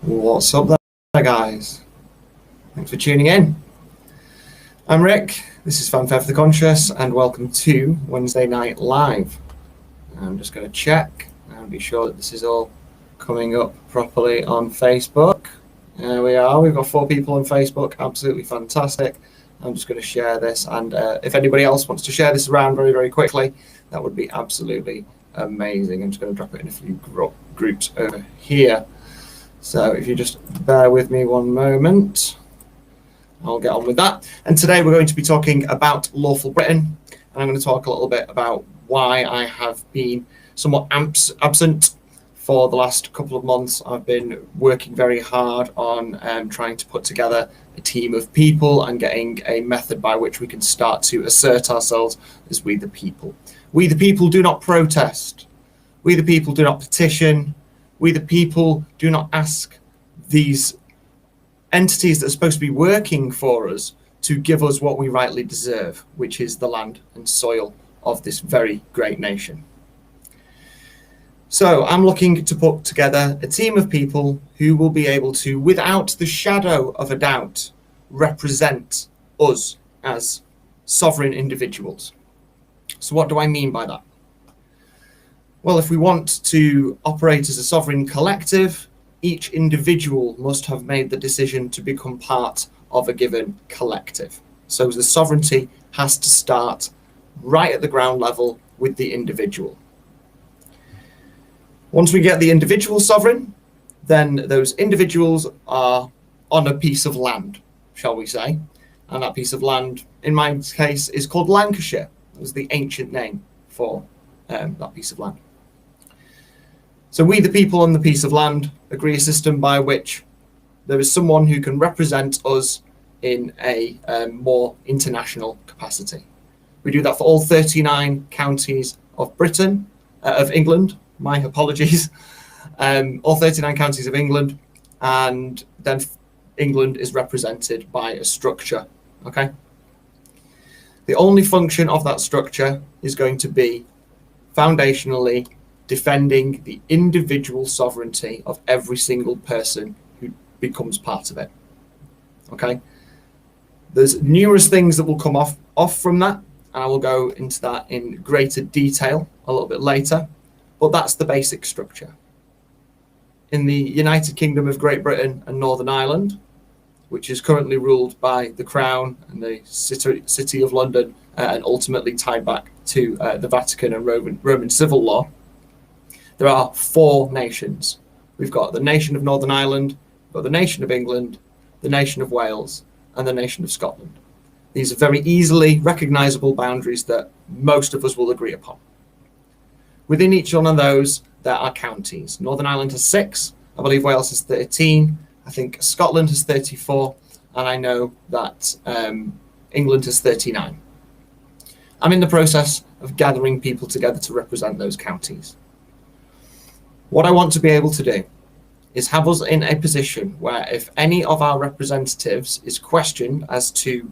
What's up there, guys? Thanks for tuning in. I'm Rick, this is Fanfare for the Conscious, and welcome to Wednesday Night Live. I'm just going to check and be sure that this is all coming up properly on Facebook. There we are, we've got 4 people on Facebook, absolutely fantastic. I'm just going to share this, and if anybody else wants to share this around very, very quickly, that would be absolutely amazing. I'm just going to drop it in a few groups over here. So if you just bear with me one moment, I'll get on with that. And today we're going to be talking about Lawful Britain, and I'm going to talk a little bit about why I have been somewhat absent for the last couple of months. I've been working very hard on trying to put together a team of people and getting a method by which we can start to assert ourselves as we the people. We the people do not protest. We the people do not petition. We the people do not ask these entities that are supposed to be working for us to give us what we rightly deserve, which is the land and soil of this very great nation. So I'm looking to put together a team of people who will be able to, without the shadow of a doubt, represent us as sovereign individuals. So what do I mean by that? Well, if we want to operate as a sovereign collective, each individual must have made the decision to become part of a given collective. So the sovereignty has to start right at the ground level with the individual. Once we get the individual sovereign, then those individuals are on a piece of land, shall we say. And that piece of land, in my case, is called Lancashire. It was the ancient name for that piece of land. So we, the people on the piece of land, agree a system by which there is someone who can represent us in a more international capacity. We do that for all 39 counties of Britain, of England, my apologies, all 39 counties of England, and then England is represented by a structure, okay? The only function of that structure is going to be foundationally defending the individual sovereignty of every single person who becomes part of it. Okay? There's numerous things that will come off from that, and I will go into that in greater detail a little bit later, but that's the basic structure. In the United Kingdom of Great Britain and Northern Ireland, which is currently ruled by the Crown and the City of London, and ultimately tied back to the Vatican and Roman civil law, there are 4 nations. We've got the nation of Northern Ireland, we've got the nation of England, the nation of Wales, and the nation of Scotland. These are very easily recognizable boundaries that most of us will agree upon. Within each one of those, there are counties. Northern Ireland has 6, I believe Wales has 13, I think Scotland has 34, and I know that England has 39. I'm in the process of gathering people together to represent those counties. What I want to be able to do is have us in a position where if any of our representatives is questioned as to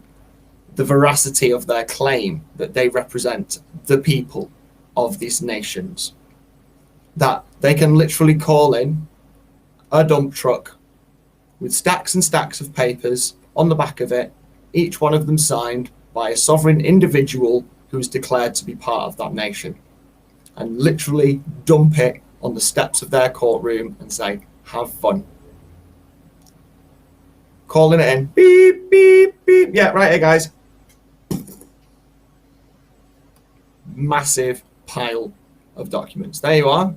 the veracity of their claim that they represent the people of these nations, that they can literally call in a dump truck with stacks and stacks of papers on the back of it, each one of them signed by a sovereign individual who is declared to be part of that nation, and literally dump it on the steps of their courtroom and say, have fun. Calling it in. Beep, beep, beep. Yeah, right here, guys. Massive pile of documents. There you are.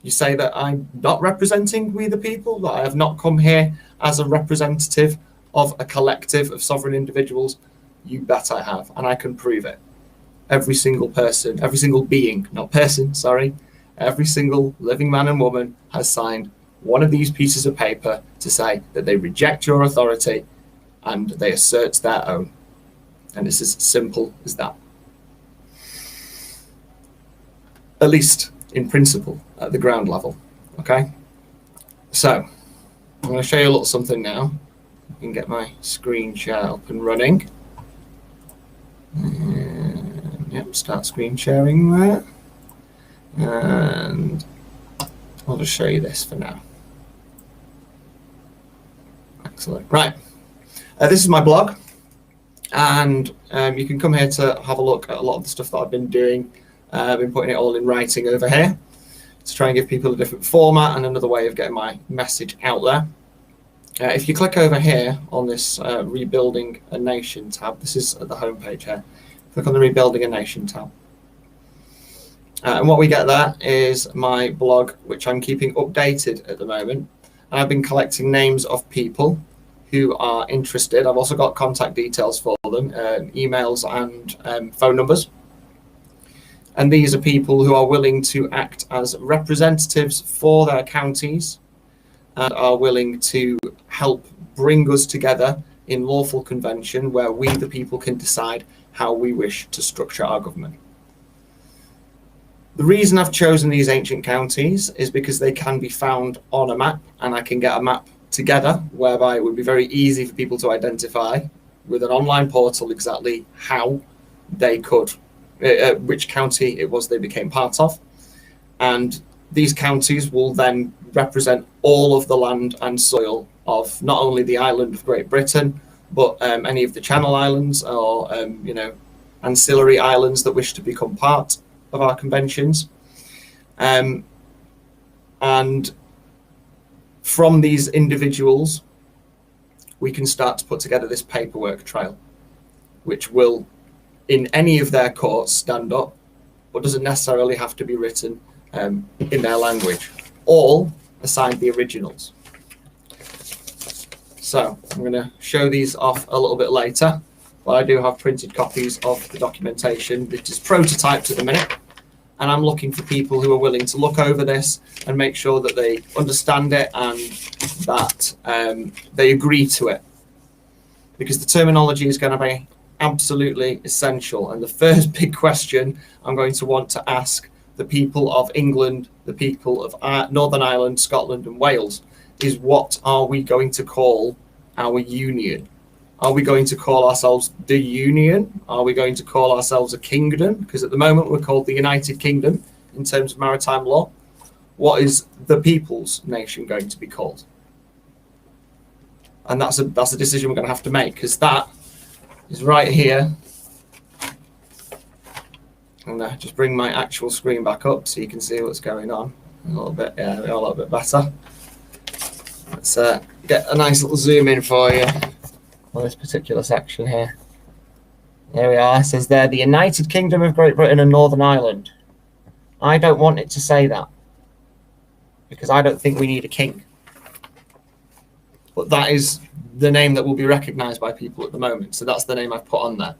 You say that I'm not representing we the people, that I have not come here as a representative of a collective of sovereign individuals. You bet I have, and I can prove it. Every single person, every single being, not person, sorry, every single living man and woman has signed one of these pieces of paper to say that they reject your authority and they assert their own. And it's as simple as that. At least in principle, at the ground level. Okay? So, I'm going to show you a little something now. I can get my screen share up and running. And, yep, start screen sharing there. And I'll just show you this for now. Excellent. Right. This is my blog, and you can come here to have a look at a lot of the stuff that I've been doing. I've been putting it all in writing over here to try and give people a different format and another way of getting my message out there. If you click over here on this Rebuilding a Nation tab, this is at the home page here, click on the Rebuilding a Nation tab. And what we get there is my blog, which I'm keeping updated at the moment. And I've been collecting names of people who are interested. I've also got contact details for them, emails and phone numbers. And these are people who are willing to act as representatives for their counties and are willing to help bring us together in lawful convention where we, the people, can decide how we wish to structure our government. The reason I've chosen these ancient counties is because they can be found on a map, and I can get a map together whereby it would be very easy for people to identify with an online portal exactly how they could, which county it was they became part of. And these counties will then represent all of the land and soil of not only the island of Great Britain, but any of the Channel Islands or ancillary islands that wish to become part of our conventions. And from these individuals, we can start to put together this paperwork trail, which will, in any of their courts, stand up, but doesn't necessarily have to be written in their language. All assigned the originals. So I'm going to show these off a little bit later, but I do have printed copies of the documentation. It is prototyped at the minute, and I'm looking for people who are willing to look over this and make sure that they understand it and that they agree to it, because the terminology is going to be absolutely essential. And the first big question I'm going to want to ask the people of England, the people of Northern Ireland, Scotland and Wales is, what are we going to call our union? Are we going to call ourselves the Union? Are we going to call ourselves a kingdom? Because at the moment we're called the United Kingdom in terms of maritime law. What is the people's nation going to be called? And that's a decision we're going to have to make, because that is right here. And just bring my actual screen back up so you can see what's going on a little bit. Yeah, a little bit better. Let's get a nice little zoom in for you on this particular section here. There we are. It says there, the United Kingdom of Great Britain and Northern Ireland. I don't want it to say that, because I don't think we need a king. But that is the name that will be recognised by people at the moment. So that's the name I've put on there.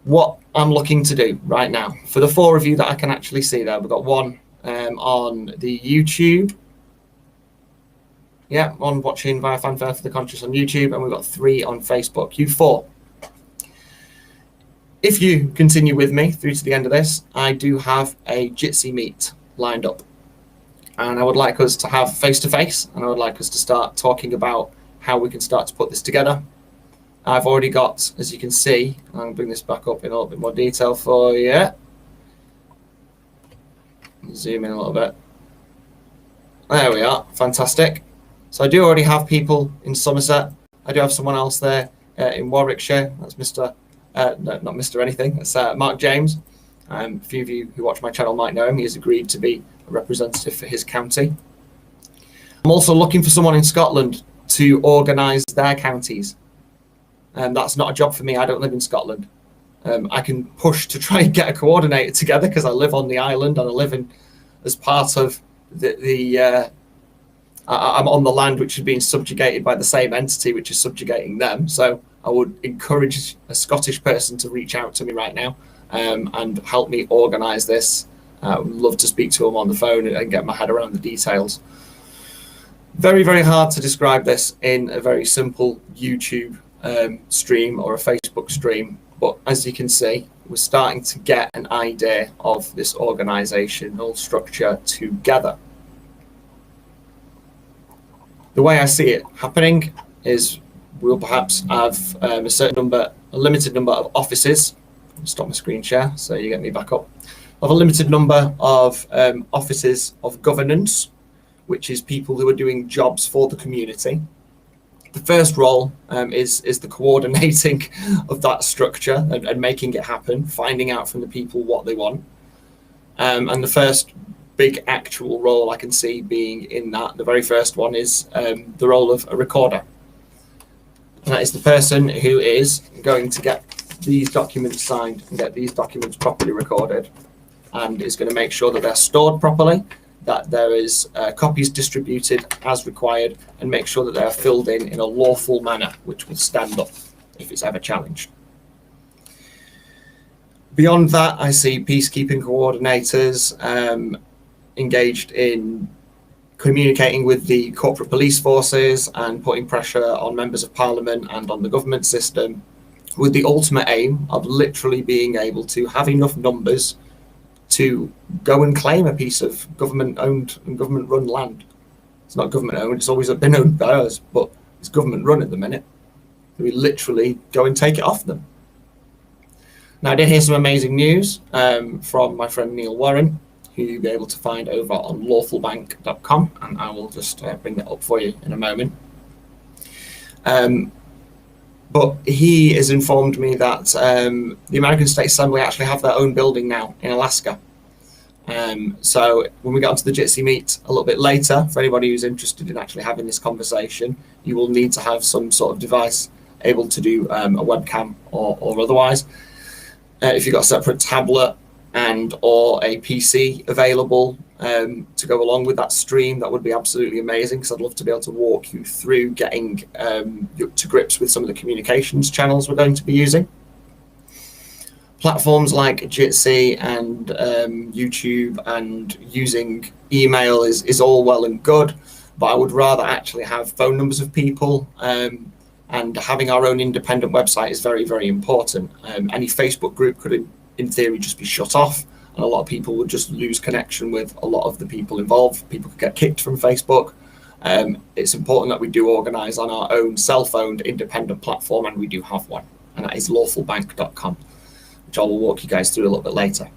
What I'm looking to do right now, for the 4 of you that I can actually see there, we've got one on the YouTube. Yeah, one watching via Fanfare for the Conscious on YouTube, and we've got 3 on Facebook. You 4. If you continue with me through to the end of this, I do have a Jitsi meet lined up. And I would like us to have face-to-face, and I would like us to start talking about how we can start to put this together. I've already got, as you can see, I'm going to bring this back up in a little bit more detail for you. Zoom in a little bit. There we are. Fantastic. So I do already have people in Somerset. I do have someone else there in Warwickshire. That's Mr. No, not Mr. anything. That's Mark James. A few of you who watch my channel might know him. He has agreed to be a representative for his county. I'm also looking for someone in Scotland to organise their counties. And that's not a job for me. I don't live in Scotland. I can push to try and get a coordinator together because I live on the island and I live in as part of I'm on the land which is being subjugated by the same entity which is subjugating them. So I would encourage a Scottish person to reach out to me right now and help me organise this. I would love to speak to them on the phone and get my head around the details. Very, very hard to describe this in a very simple YouTube stream or a Facebook stream. But as you can see, we're starting to get an idea of this organisational structure together. The way I see it happening is we'll perhaps have a limited number of offices. Stop my screen share so you get me back up. Of a limited number of offices of governance, which is people who are doing jobs for the community. The first role is the coordinating of that structure and making it happen, finding out from the people what they want. And the first big actual role I can see being in that, the very first one, is the role of a recorder. And that is the person who is going to get these documents signed and get these documents properly recorded, and is going to make sure that they're stored properly, that there is copies distributed as required, and make sure that they're filled in a lawful manner, which will stand up if it's ever challenged. Beyond that, I see peacekeeping coordinators engaged in communicating with the corporate police forces and putting pressure on members of parliament and on the government system, with the ultimate aim of literally being able to have enough numbers to go and claim a piece of government-owned and government-run land. It's not government-owned, it's always been owned by us, but it's government-run at the minute. We literally go and take it off them. Now, I did hear some amazing news from my friend Neil Warren, who you'll be able to find over on lawfulbank.com, and I will just bring that up for you in a moment. But he has informed me that the American State Assembly actually have their own building now in Alaska. So when we get onto the Jitsi meet a little bit later, for anybody who's interested in actually having this conversation, you will need to have some sort of device able to do a webcam or otherwise. If you've got a separate tablet and or a PC available to go along with that stream, that would be absolutely amazing, because I'd love to be able to walk you through getting to grips with some of the communications channels we're going to be using. Platforms like Jitsi and YouTube and using email is all well and good, but I would rather actually have phone numbers of people, and having our own independent website is very, very important. Any Facebook group could, in theory, just be shut off, and a lot of people would just lose connection with a lot of the people involved. People could get kicked from Facebook. It's important that we do organise on our own self-owned independent platform, and we do have one, and that is lawfulbank.com, which I will walk you guys through a little bit later.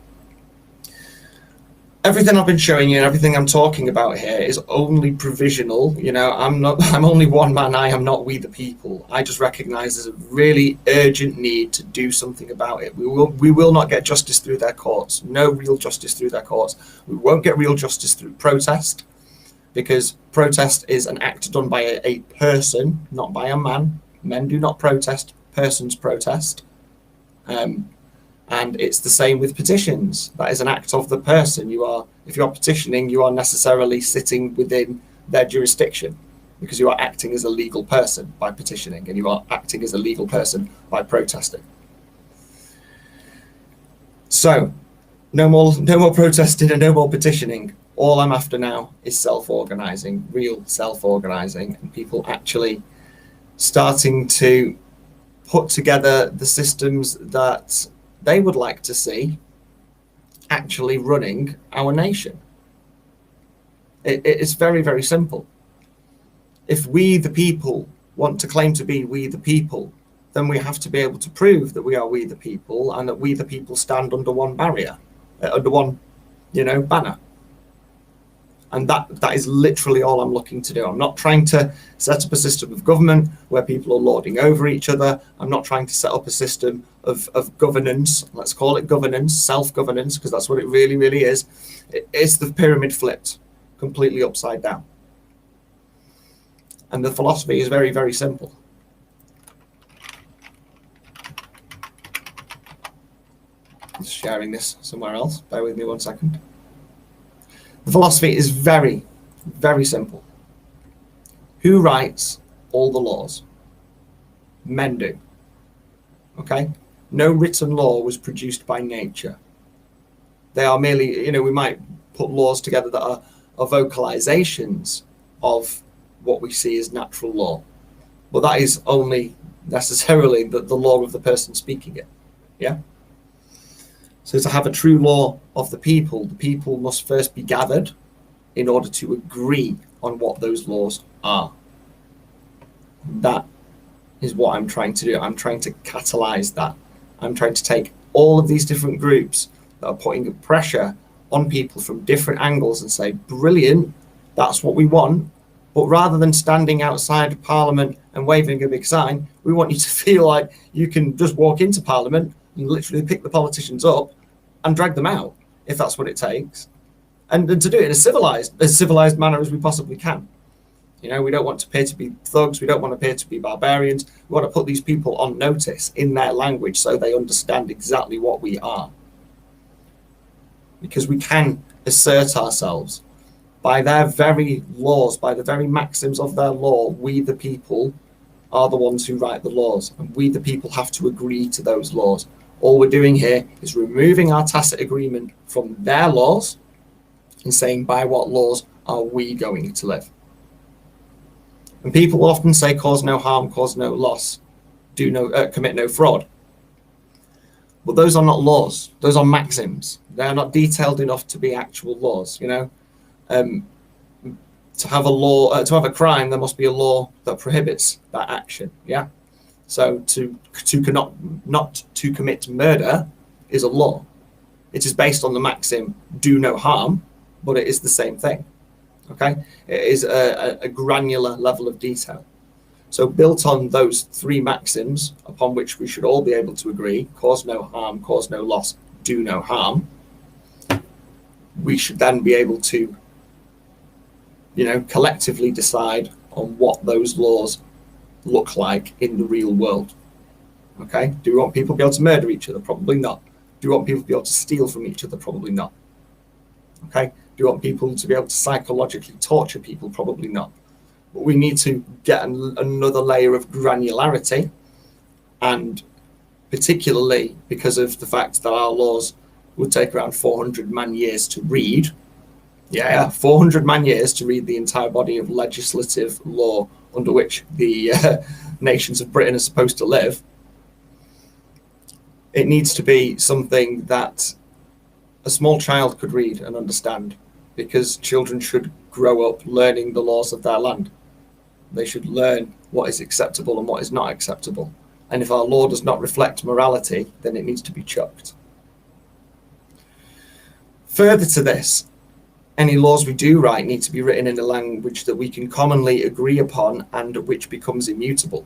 Everything I've been showing you and everything I'm talking about here is only provisional. You know, I'm only one man. I am not we the people. I just recognise there's a really urgent need to do something about it. We will not get justice through their courts. No real justice through their courts. We won't get real justice through protest, because protest is an act done by a person, not by a man. Men do not protest. Persons protest. And it's the same with petitions. That is an act of the person. If you're petitioning, you are necessarily sitting within their jurisdiction, because you are acting as a legal person by petitioning, and you are acting as a legal person by protesting. So, no more protesting and no more petitioning. All I'm after now is self-organising, real self-organising, and people actually starting to put together the systems that they would like to see actually running our nation. It's very, very simple. If we the people want to claim to be we the people, then we have to be able to prove that we are we the people, and that we the people stand under one barrier, under one, banner. And that is literally all I'm looking to do. I'm not trying to set up a system of government where people are lording over each other. I'm not trying to set up a system of governance. Let's call it governance, self-governance, because that's what it really, really is. It's the pyramid flipped, completely upside down. And the philosophy is very, very simple. Just sharing this somewhere else. Bear with me 1 second. The philosophy is very, very simple. Who writes all the laws? Men do. Okay? No written law was produced by nature. They are merely, we might put laws together that are vocalizations of what we see as natural law. But that is only necessarily the law of the person speaking it. Yeah? So to have a true law of the people must first be gathered in order to agree on what those laws are. That is what I'm trying to do. I'm trying to catalyze that. I'm trying to take all of these different groups that are putting pressure on people from different angles and say, brilliant, That's what we want. But rather than standing outside Parliament and waving a big sign, we want you to feel like you can just walk into Parliament and literally pick the politicians up and drag them out, if that's what it takes. And to do it in as civilized manner as we possibly can. You know, we don't want to appear to be thugs. We don't want to appear to be barbarians. We want to put these people on notice in their language so they understand exactly what we are. Because we can assert ourselves. By their very laws, by the very maxims of their law, we the people are the ones who write the laws, and we the people have to agree to those laws. All we're doing here is removing our tacit agreement from their laws and saying, by what laws are we going to live? And people often say, cause no harm, cause no loss, commit no fraud. But those are not laws. Those are maxims. They are not detailed enough to be actual laws. You know, to have a law, to have a crime, there must be a law that prohibits that action. Yeah. So not to commit murder is a law. It is based on the maxim "do no harm," but it is the same thing. Okay, it is a granular level of detail. So built on those three maxims upon which we should all be able to agree: cause no harm, cause no loss, do no harm. We should then be able to, you know, collectively decide on what those laws look like in the real world. Okay, do we want people to be able to murder each other? Probably not. Do we want people to be able to steal from each other? Probably not. Okay, do we want people to be able to psychologically torture people? Probably not. But we need to get another layer of granularity, and particularly because of the fact that our laws would take around 400 man years to read. Yeah, 400 man years to read the entire body of legislative law under which the nations of Britain are supposed to live. It needs to be something that a small child could read and understand, because children should grow up learning the laws of their land. They should learn what is acceptable and what is not acceptable. And if our law does not reflect morality, then it needs to be chucked. Further to this, any laws we do write need to be written in a language that we can commonly agree upon and which becomes immutable.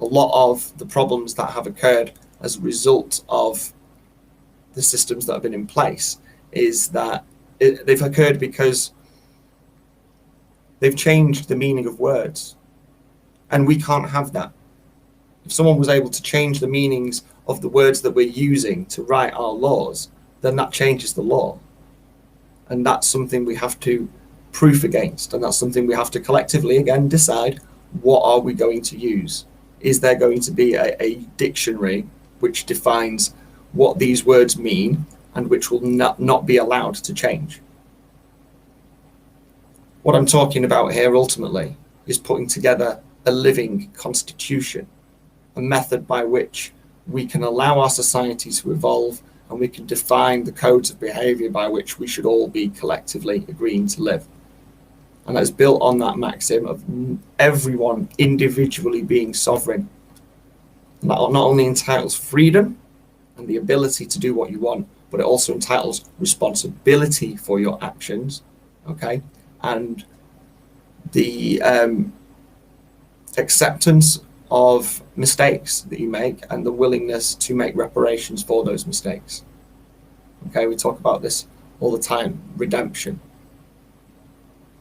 A lot of the problems that have occurred as a result of the systems that have been in place is that they've occurred because they've changed the meaning of words. And we can't have that. If someone was able to change the meanings of the words that we're using to write our laws, then that changes the law. And that's something we have to proof against. And that's something we have to collectively, again, decide, what are we going to use? Is there going to be a dictionary which defines what these words mean and which will not be allowed to change? What I'm talking about here ultimately is putting together a living constitution, a method by which we can allow our society to evolve, and we can define the codes of behavior by which we should all be collectively agreeing to live. And that's built on that maxim of everyone individually being sovereign. And that not only entitles freedom and the ability to do what you want, but it also entitles responsibility for your actions, okay? And the acceptance of mistakes that you make and the willingness to make reparations for those mistakes. Okay, we talk about this all the time, redemption.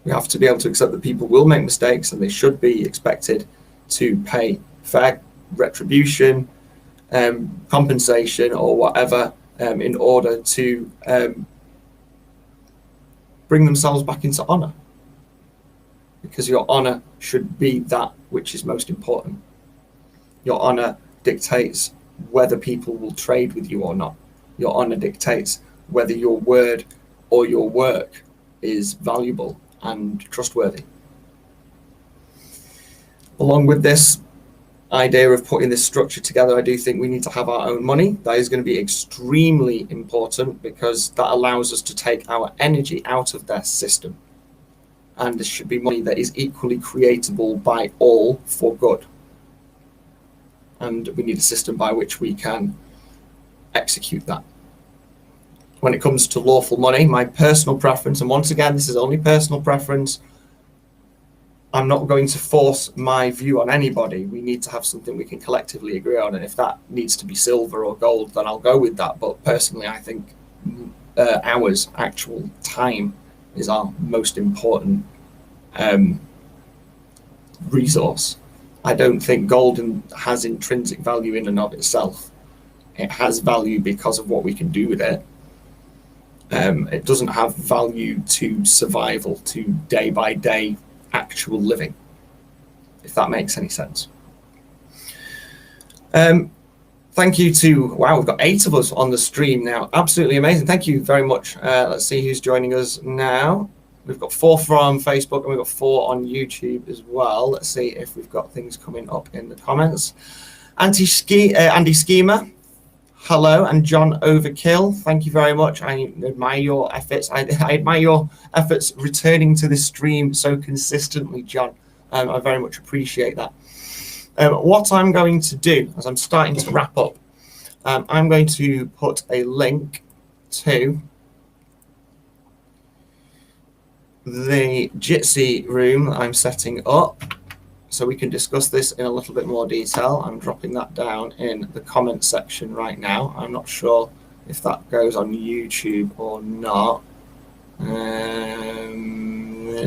We have to be able to accept that people will make mistakes and they should be expected to pay fair retribution, compensation or whatever in order to bring themselves back into honor. Because your honor should be that which is most important. Your honor dictates whether people will trade with you or not. Your honor dictates whether your word or your work is valuable and trustworthy. Along with this idea of putting this structure together, I do think we need to have our own money. That is going to be extremely important because that allows us to take our energy out of their system. And this should be money that is equally creatable by all for good. And we need a system by which we can execute that. when it comes to lawful money, my personal preference, and once again, this is only personal preference, I'm not going to force my view on anybody. We need to have something we can collectively agree on, and if that needs to be silver or gold, then I'll go with that. But personally, I think hours, actual time, is our most important resource. I don't think gold has intrinsic value in and of itself. It has value because of what we can do with it. It doesn't have value to survival, to day by day actual living, if that makes any sense. Thank you to, wow, we've got 8 of us on the stream now. Absolutely amazing. Thank you very much. Let's see who's joining us now. We've got 4 from Facebook and we've got 4 on YouTube as well. Let's see if we've got things coming up in the comments. Andy Schema, hello, and John Overkill, thank you very much. I admire your efforts. I admire your efforts returning to this stream so consistently, John. I very much appreciate that. What I'm going to do, as I'm starting to wrap up, I'm going to put a link to the Jitsi room I'm setting up so we can discuss this in a little bit more detail. I'm dropping that down in the comment section right now. I'm not sure if that goes on YouTube or not. It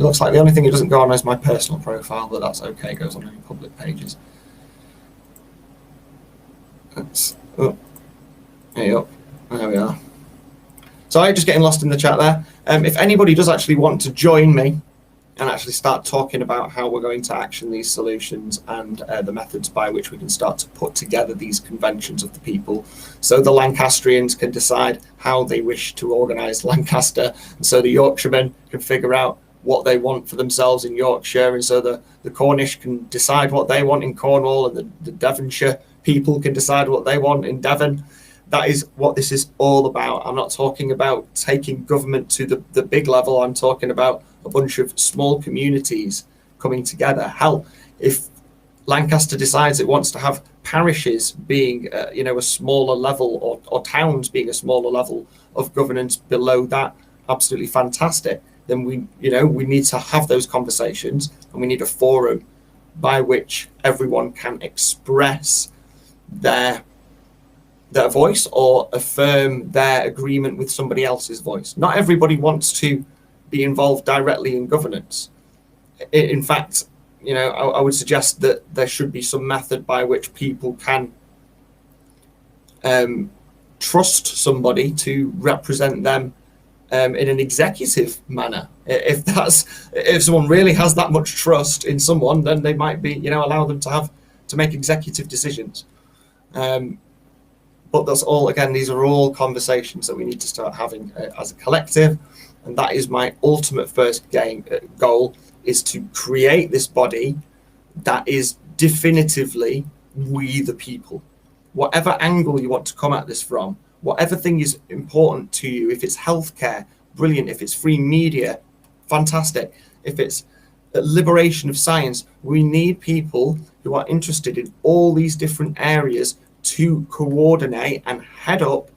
looks like the only thing it doesn't go on is my personal profile, but that's okay, it goes on any public pages. That's up. There we are. So I'm just getting lost in the chat there. If anybody does actually want to join me and actually start talking about how we're going to action these solutions and the methods by which we can start to put together these conventions of the people, so the Lancastrians can decide how they wish to organise Lancaster, and so the Yorkshiremen can figure out what they want for themselves in Yorkshire, and so the Cornish can decide what they want in Cornwall, and the Devonshire people can decide what they want in Devon. That is what this is all about. I'm not talking about taking government to the big level. I'm talking about a bunch of small communities coming together. Hell, if Lancaster decides it wants to have parishes being, a smaller level, or towns being a smaller level of governance below that, absolutely fantastic. Then we need to have those conversations, and we need a forum by which everyone can express their voice or affirm their agreement with somebody else's voice. Not everybody wants to be involved directly in governance. In fact, I would suggest that there should be some method by which people can trust somebody to represent them in an executive manner. If someone really has that much trust in someone, then they might be, allow them to make executive decisions. But that's all, again, these are all conversations that we need to start having as a collective. And that is my ultimate first goal, is to create this body that is definitively we the people. Whatever angle you want to come at this from, whatever thing is important to you, if it's healthcare, brilliant. If it's free media, fantastic. If it's liberation of science, we need people who are interested in all these different areas to coordinate and head up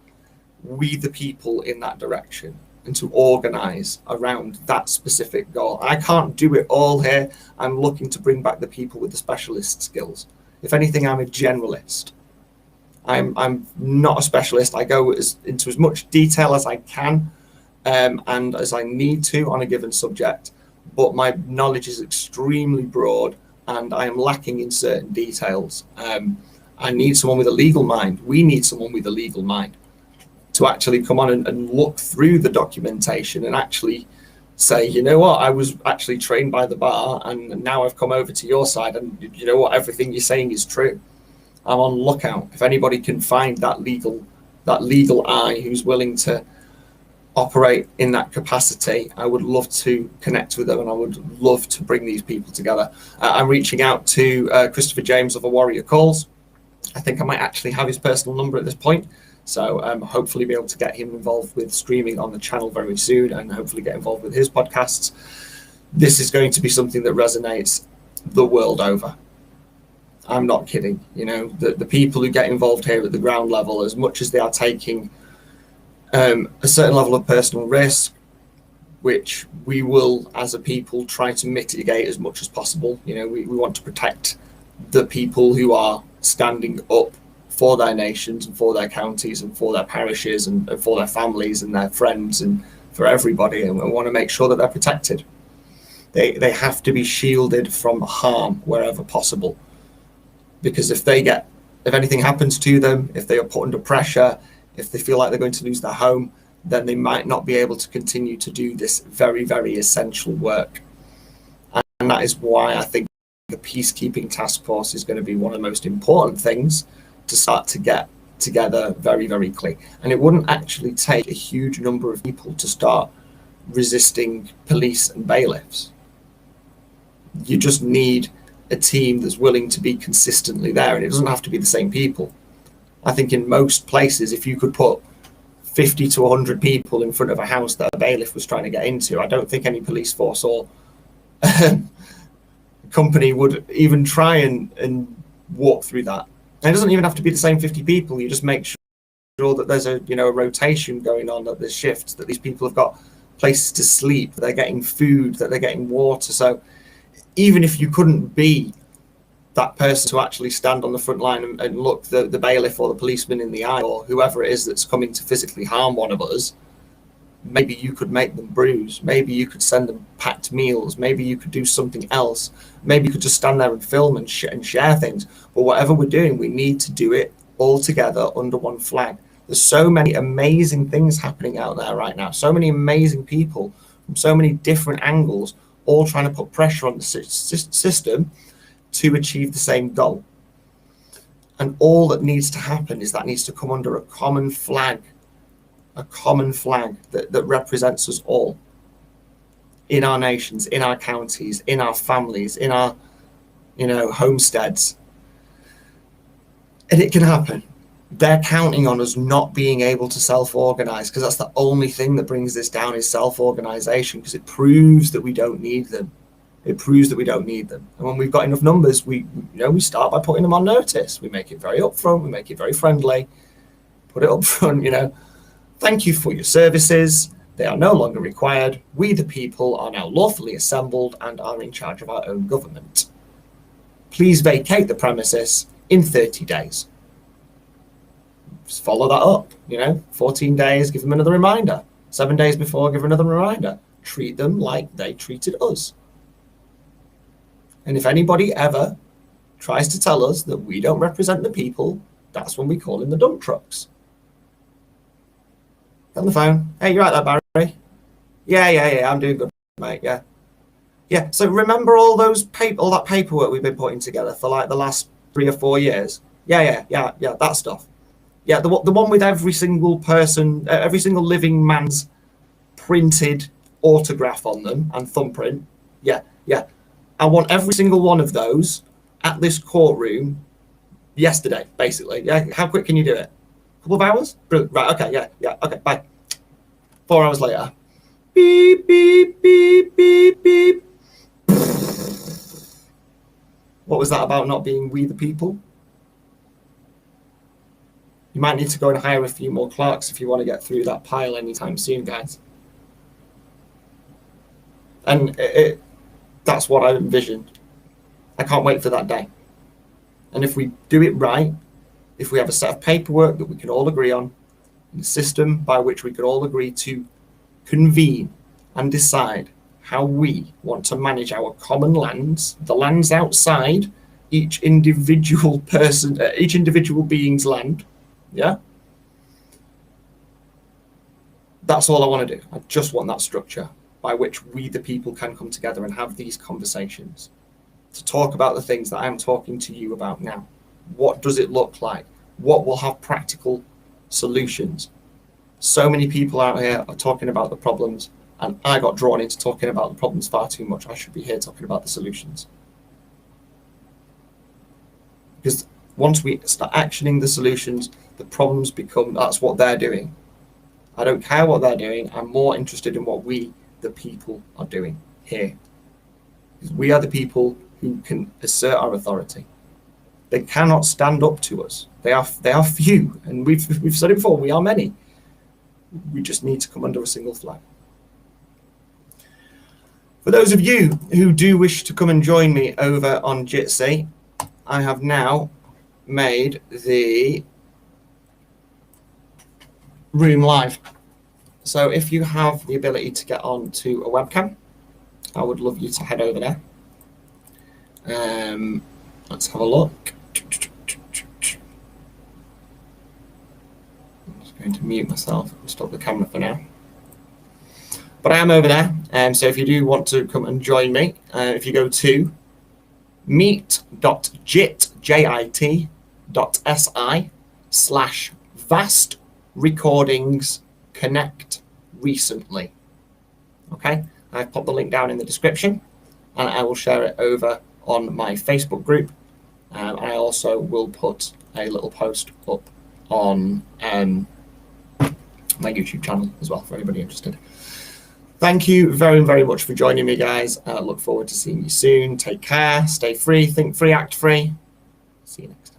we the people in that direction, and to organize around that specific goal. I can't do it all here. I'm looking to bring back the people with the specialist skills. If anything, I'm a generalist. I'm not a specialist. I go into as much detail as I can and as I need to on a given subject, but my knowledge is extremely broad and I am lacking in certain details. I need someone with a legal mind. We need someone with a legal mind to actually come on and look through the documentation and actually say, you know what, I was actually trained by the bar and now I've come over to your side, and you know what, everything you're saying is true. I'm on lookout. If anybody can find that legal eye who's willing to operate in that capacity, I would love to connect with them, and I would love to bring these people together. I'm reaching out to Christopher James of A Warrior Calls. I think I might actually have his personal number at this point, so hopefully be able to get him involved with streaming on the channel very soon, and hopefully get involved with his podcasts. This is going to be something that resonates the world over. I'm not kidding. The people who get involved here at the ground level, as much as they are taking A certain level of personal risk, which we will, as a people, try to mitigate as much as possible. We want to protect the people who are standing up for their nations and for their counties and for their parishes and for their families and their friends and for everybody, and we want to make sure that they're protected. They have to be shielded from harm wherever possible, because if anything happens to them, if they are put under pressure, if they feel like they're going to lose their home, then they might not be able to continue to do this very, very essential work. And that is why I think the peacekeeping task force is going to be one of the most important things to start to get together very, very quickly. And it wouldn't actually take a huge number of people to start resisting police and bailiffs. You just need a team that's willing to be consistently there, and it doesn't have to be the same people. I think in most places, if you could put 50 to 100 people in front of a house that a bailiff was trying to get into, I don't think any police force or company would even try and walk through that. And it doesn't even have to be the same 50 people. You just make sure that there's a rotation going on, that there's shifts, that these people have got places to sleep, that they're getting food, that they're getting water. So even if you couldn't be that person to actually stand on the front line and look the bailiff or the policeman in the eye, or whoever it is that's coming to physically harm one of us, maybe you could make them brews, maybe you could send them packed meals, maybe you could do something else, maybe you could just stand there and film and share things. But whatever we're doing, we need to do it all together under one flag. There's so many amazing things happening out there right now, so many amazing people from so many different angles, all trying to put pressure on the system to achieve the same goal. And all that needs to happen is that needs to come under a common flag that represents us all, in our nations, in our counties, in our families, in our homesteads. And it can happen. They're counting on us not being able to self-organize, because that's the only thing that brings this down, is self-organization, because it proves that we don't need them. And when we've got enough numbers, we start by putting them on notice. We make it very upfront, we make it very friendly, put it up front, Thank you for your services. They are no longer required. We, the people, are now lawfully assembled and are in charge of our own government. Please vacate the premises in 30 days. Just follow that up, 14 days, give them another reminder. 7 days before, give them another reminder. Treat them like they treated us. And if anybody ever tries to tell us that we don't represent the people, that's when we call in the dump trucks. On the phone. Hey, you right there, Barry? Yeah, I'm doing good, mate. Yeah. So remember all that paperwork we've been putting together for like the last 3 or 4 years? Yeah, that stuff. Yeah, the one with every single person, every single living man's printed autograph on them and thumbprint. Yeah. I want every single one of those at this courtroom yesterday, basically. Yeah. How quick can you do it? Couple of hours? Brilliant. Right, okay, yeah, okay, bye. 4 hours later. Beep, beep, beep, beep, beep. What was that about not being we the people? You might need to go and hire a few more clerks if you want to get through that pile anytime soon, guys. And that's what I envisioned. I can't wait for that day. And if we do it right, if we have a set of paperwork that we can all agree on, and a system by which we can all agree to convene and decide how we want to manage our common lands, the lands outside each individual person, each individual being's land, yeah? That's all I want to do. I just want that structure by which we, the people, can come together and have these conversations to talk about the things that I'm talking to you about now. What does it look like? What will have practical solutions? So many people out here are talking about the problems, and I got drawn into talking about the problems far too much. I should be here talking about the solutions. Because once we start actioning the solutions, the problems become, that's what they're doing. I don't care what they're doing. I'm more interested in what we, the people, are doing here. Because we are the people who can assert our authority. They cannot stand up to us. They are few, and we've said it before. We are many. We just need to come under a single flag. For those of you who do wish to come and join me over on Jitsi, I have now made the room live. So if you have the ability to get on to a webcam, I would love you to head over there. Let's have a look. I'm just going to mute myself and stop the camera for now. But I am over there, so if you do want to come and join me, if you go to meet.jit.si/vast recordings connect recently. Okay, I've popped the link down in the description, and I will share it over on my Facebook group. I also will put a little post up on my YouTube channel as well for anybody interested. Thank you very, very much for joining me, guys. I look forward to seeing you soon. Take care, stay free, think free, act free. See you next time.